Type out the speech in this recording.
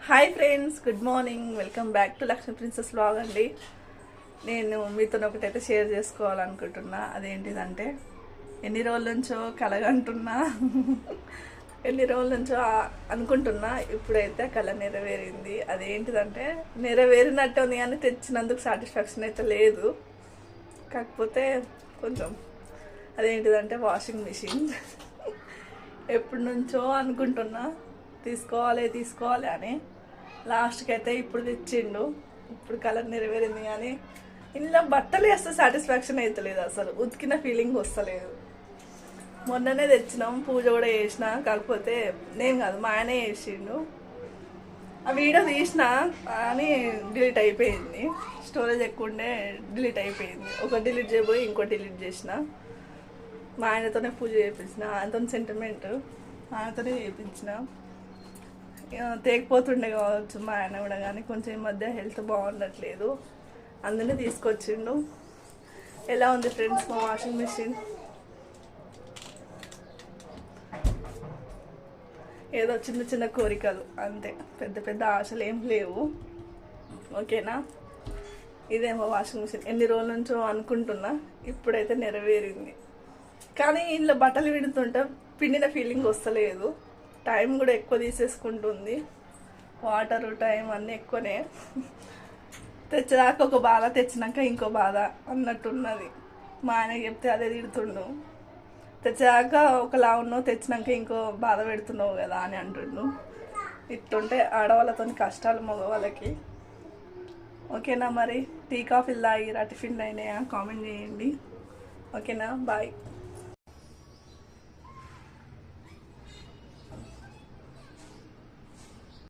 Hi friends, good morning. Welcome back to Lakshmi princess vlog అండి. నేను మీతో ఒకటైతే షేర్ చేసుకోవాలనుకుంటున్నా. అదేంటిదంటే ఎన్ని రోజుల నుంచో కలగంటున్నా ఎన్ని రోజుల నుంచో అనుకుంటున్నా. ఇప్పుడైతే కళ నెరవేరింది. అదేంటిదంటే నెరవేరినట్టు ఉంది కానీ తెచ్చినందుకు సాటిస్ఫాక్షన్ అయితే లేదు. కాకపోతే కొంచెం అదేంటిదంటే వాషింగ్ మిషన్ ఎప్పటి నుంచో అనుకుంటున్నా తీసుకోవాలి అని. లాస్ట్కి అయితే ఇప్పుడు తెచ్చిండు. ఇప్పుడు కలర్ నెరవేరింది కానీ ఇంట్లో బట్టలు వేస్తే సాటిస్ఫాక్షన్ అవుతలేదు. అసలు ఉతికిన ఫీలింగ్ వస్తలేదు. మొన్ననే తెచ్చినాం, పూజ కూడా చేసిన. కాకపోతే నేను కాదు, మా ఆయనే చేసిండు. ఆ వీడియో తీసిన కానీ డిలీట్ అయిపోయింది. స్టోరేజ్ ఎక్కువ ఉండే డిలీట్ అయిపోయింది. ఒక డిలీట్ చేయబోయి ఇంకో డిలీట్ చేసిన. మా ఆయనతోనే పూజ చేయించిన. ఆయనతో సెంటిమెంట్, ఆయనతోనే చేయించిన. తేకపోతుండే కావచ్చు మా ఆయన కూడా, కానీ కొంచెం ఈ మధ్య హెల్త్ బాగుండట్లేదు. అందుకే తీసుకొచ్చిండు. ఎలా ఉంది ఫ్రెండ్స్ మా వాషింగ్ మిషన్? ఏదో చిన్న చిన్న కోరికలు అంతే, పెద్ద పెద్ద ఆశలు ఏం లేవు. ఓకేనా? ఇదే మా వాషింగ్ మిషన్. ఎన్ని రోజుల నుంచో అనుకుంటున్నా, ఇప్పుడైతే నెరవేరింది. కానీ ఇంట్లో బట్టలు విడుతుంటే పిండిన ఫీలింగ్ వస్తలేదు. టైం కూడా ఎక్కువ తీసేసుకుంటుంది. వాటరు టైం అన్నీ ఎక్కువనే. తెచ్చేదాకా ఒక బాధ, తెచ్చినాక ఇంకో బాధ అన్నట్టున్నది. మా ఆయన చెప్తే అదే తిడుతుండు. తెచ్చేదాకా ఒకలా ఉన్నావు, తెచ్చినాక ఇంకో బాధ పెడుతున్నావు కదా అని అంటుండు. ఇట్టుంటే ఆడవాళ్ళతో కష్టాలు మగవాళ్ళకి. ఓకేనా? మరి టీ కాఫీలు తాగిరా, టిఫిన్లు అయినాయా? కామెంట్ చేయండి. ఓకేనా? బాయ్.